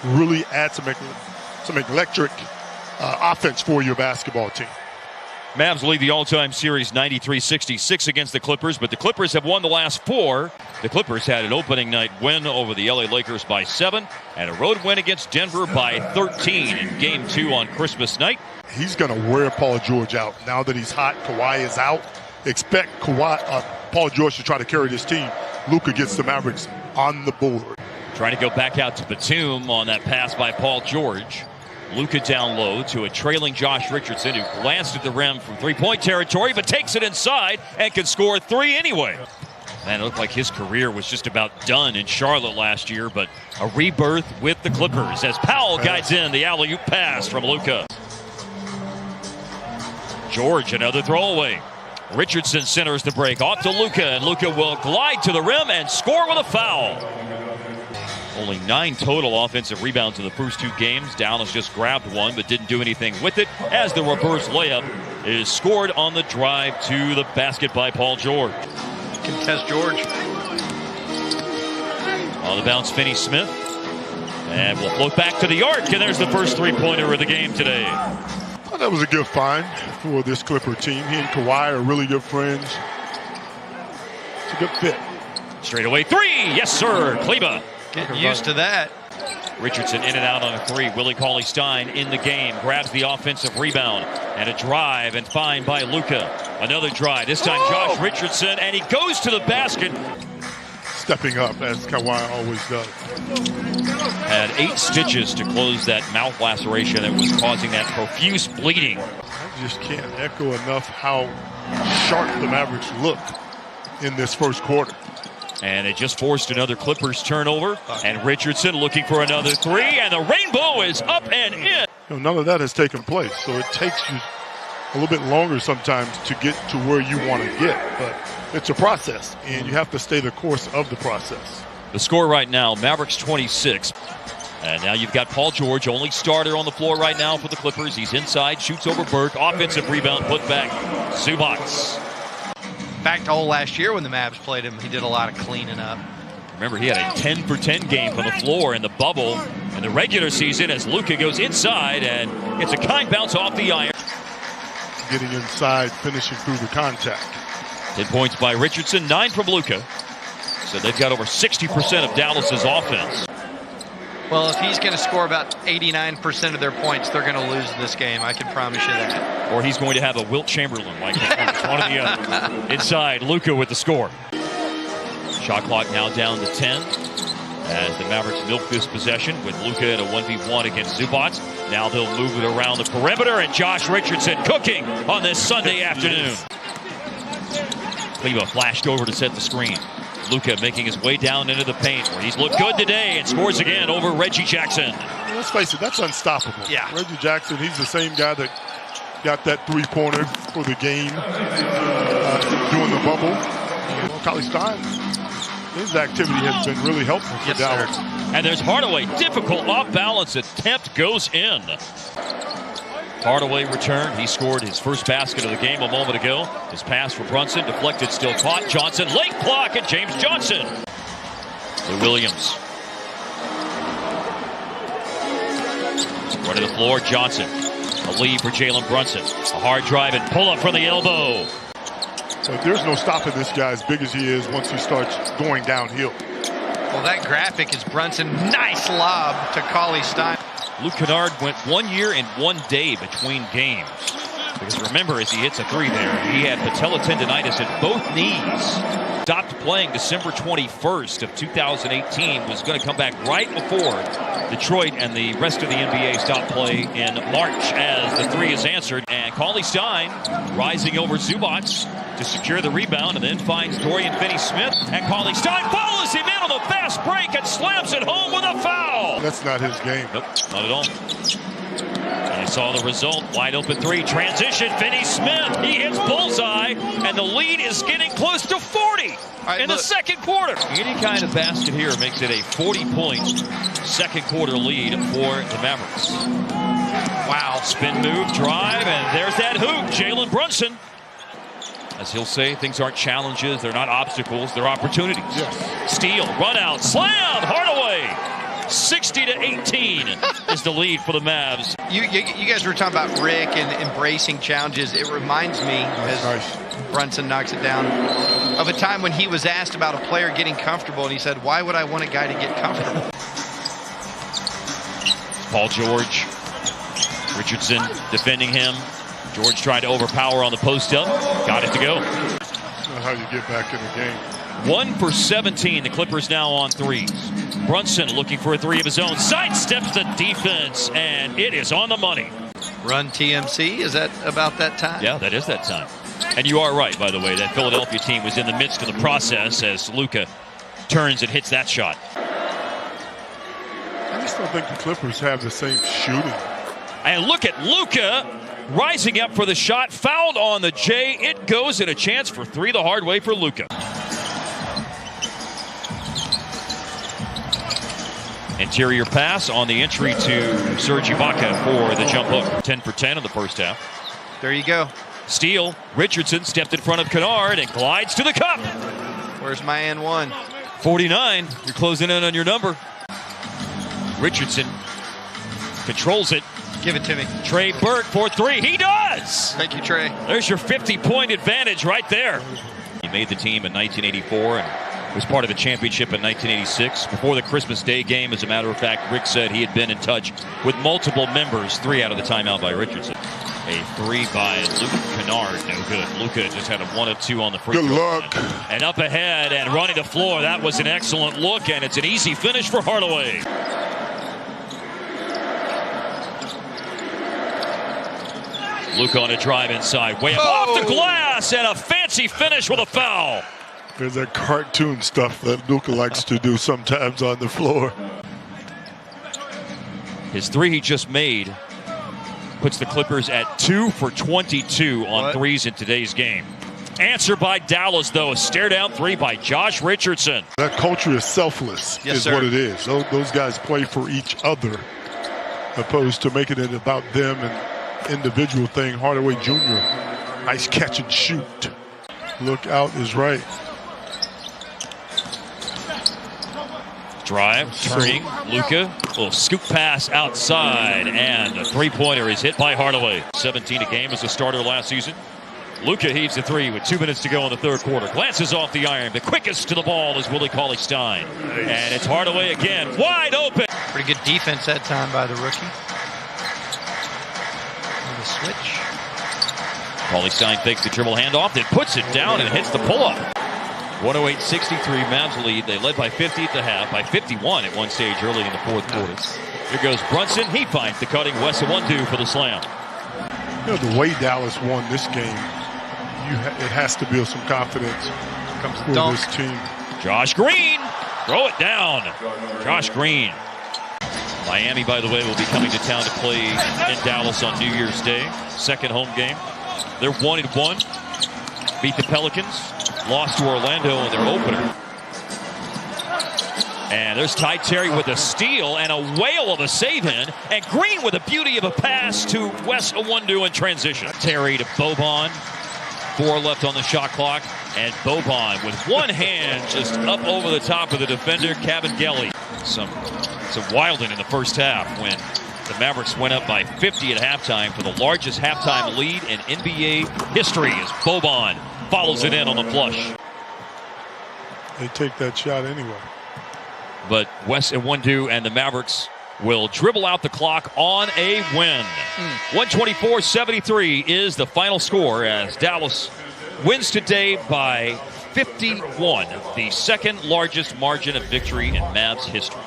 really add some electric offense for your basketball team. Mavs lead the all-time series 93-66 against the Clippers, but the Clippers have won the last 4. The Clippers had an opening night win over the LA Lakers by 7 and a road win against Denver by 13 in Game 2 on Christmas night. He's going to wear Paul George out. Now that he's hot, Kawhi is out. Expect Paul George to try to carry this team. Luka gets the Mavericks on the board. Trying to go back out to Batum on that pass by Paul George. Luka down low to a trailing Josh Richardson, who glanced at the rim from three-point territory, but takes it inside and can score 3 anyway. Man, it looked like his career was just about done in Charlotte last year, but a rebirth with the Clippers as Powell guides in the alley-oop pass from Luka. George, another throwaway. Richardson centers the break off to Luka, and Luka will glide to the rim and score with a foul. Only 9 total offensive rebounds in the first 2 games. Dallas just grabbed one but didn't do anything with it, as the reverse layup is scored on the drive to the basket by Paul George. Contest George. On the bounce, Finney-Smith. And we'll float back to the arc, and there's the first 3-pointer of the game today. Well, that was a good find for this Clipper team. He and Kawhi are really good friends. It's a good fit. Straight away 3. Yes, sir. Kleba. Getting used to that. Richardson in and out on a 3. Willie Cauley-Stein in the game. Grabs the offensive rebound. And a drive and find by Luka. Another drive. This time Josh Richardson. And he goes to the basket. Stepping up, as Kawhi always does. Had 8 stitches to close that mouth laceration that was causing that profuse bleeding. I just can't echo enough how sharp the Mavericks looked in this first quarter. And it just forced another Clippers turnover. And Richardson looking for another 3. And the rainbow is up and in. None of that has taken place. So it takes you a little bit longer sometimes to get to where you want to get. But it's a process, and you have to stay the course of the process. The score right now, Mavericks 26. And now you've got Paul George, only starter on the floor right now for the Clippers. He's inside, shoots over Burke. Offensive rebound put back. Zubac. Back to last year when the Mavs played him, he did a lot of cleaning up. Remember, he had a 10-for-10 game from the floor in the bubble in the regular season as Luka goes inside and gets a kind bounce off the iron. Getting inside, finishing through the contact. 10 points by Richardson, 9 from Luka. So they've got over 60% of Dallas's offense. Well, if he's going to score about 89% of their points, they're going to lose this game. I can promise you that. Or he's going to have a Wilt Chamberlain like one or the other. Inside, Luka with the score. Shot clock now down to 10 as the Mavericks milk this possession with Luka in a 1v1 against Zubac. Now they'll move it around the perimeter, and Josh Richardson cooking on this Sunday afternoon. Kleba flashed over to set the screen. Luka making his way down into the paint where he's looked good today and scores again over Reggie Jackson. Let's face it, that's unstoppable. Yeah. Reggie Jackson, he's the same guy that got that 3-pointer for the game during the bubble. Cauley-Stein, his activity has been really helpful for Dallas. Sir. And there's Hardaway. Difficult off-balance attempt goes in. Hardaway returned. He scored his first basket of the game a moment ago. His pass for Brunson, deflected, still caught. Johnson, late block, and James Johnson. To Williams. Run to the floor, Johnson. A lead for Jalen Brunson. A hard drive and pull up from the elbow. So there's no stopping this guy as big as he is once he starts going downhill. Well, that graphic is Brunson. Nice lob to Cauley-Stein. Luke Kennard went 1 year and 1 day between games. Because remember, as he hits a 3 there, he had patella tendonitis in both knees. Stopped playing December 21st of 2018. Was going to come back right before Detroit and the rest of the NBA stopped play in March as the 3 is answered. And Cauley-Stein rising over Zubac to secure the rebound and then finds Dorian Finney-Smith. And Cauley-Stein follows him in on the fast break and slams it home with a foul. That's not his game. Nope, not at all. And I saw the result. Wide open 3. Transition. Finney-Smith. He hits bullseye. And the lead is getting close to 40 in the second quarter. Any kind of basket here makes it a 40-point second quarter lead for the Mavericks. Wow. Spin move, drive, and there's that hoop. Jalen Brunson. As he'll say, things aren't challenges. They're not obstacles. They're opportunities. Yes. Steal. Run out. Slam. Hardaway. 60-18 is the lead for the Mavs. You guys were talking about Rick and embracing challenges. It reminds me, as Brunson knocks it down, of a time when he was asked about a player getting comfortable, and he said, "Why would I want a guy to get comfortable?" Paul George, Richardson defending him. George tried to overpower on the post-up. Got it to go. That's not how you get back in the game. 1 for 17. The Clippers now on threes. Brunson looking for a three of his own. Sidesteps the defense, and it is on the money. Run TMC, is that about that time? Yeah, that is that time. And you are right, by the way, that Philadelphia team was in the midst of the process as Luka turns and hits that shot. I just don't think the Clippers have the same shooting. And look at Luka rising up for the shot. Fouled on the J. It goes, and a chance for three the hard way for Luka. Interior pass on the entry to Serge Ibaka for the jump hook. 10 for 10 in the first half. There you go. Steal. Richardson stepped in front of Kennard and glides to the cup. Where's my N1? 49. You're closing in on your number. Richardson controls it. Give it to me. Trey Burke for three. He does! Thank you, Trey. There's your 50-point advantage right there. He made the team in 1984 and was part of the championship in 1986. Before the Christmas Day game, as a matter of fact, Rick said he had been in touch with multiple members. 3 out of the timeout by Richardson. A three by Luke Kennard. No good. Luka just had a 1 of 2 on the free throw. Good luck. And up ahead and running the floor. That was an excellent look, and it's an easy finish for Hardaway. Luka on a drive inside. Way up off the glass, and a fancy finish with a foul. There's that cartoon stuff that Luka likes to do sometimes on the floor. His three he just made puts the Clippers at 2 for 22 on threes in today's game. Answer by Dallas, though. A stare-down three by Josh Richardson. That culture is selfless, what it is. Those guys play for each other, opposed to making it about them and individual thing. Hardaway Jr., nice catch and shoot. Look out is right. Drive, turning, Luka, little scoop pass outside, and a three-pointer is hit by Hardaway. 17 a game as a starter last season. Luka heaves the three with 2 minutes to go in the third quarter. Glances off the iron. The quickest to the ball is Willie Cauley-Stein. Nice. And it's Hardaway again, wide open. Pretty good defense that time by the rookie. The switch. Cauley-Stein fakes the dribble handoff, then puts it down and hits the pull-up. 108-63 Mavs lead. They led by 50 at the half, by 51 at one stage early in the fourth quarter. Here goes Brunson. He finds the cutting Wes Iwundu for the slam. You know, the way Dallas won this game, it has to build some confidence for this team. Josh Green, throw it down. Josh Green. Miami, by the way, will be coming to town to play in Dallas on New Year's Day. Second home game. They're 1-1. Beat the Pelicans. Lost to Orlando in their opener. And there's Ty Terry with a steal and a whale of a save-in. And Green with a beauty of a pass to Wes Iwundu in transition. Terry to Boban. 4 left on the shot clock. And Boban with one hand just up over the top of the defender, Kabengele. Some wilding in the first half when the Mavericks went up by 50 at halftime for the largest halftime lead in NBA history as Boban follows it in on the flush. They take that shot anyway. But Wes Iwundu and the Mavericks will dribble out the clock on a win. 124-73 is the final score as Dallas wins today by 51, the second largest margin of victory in Mavs history.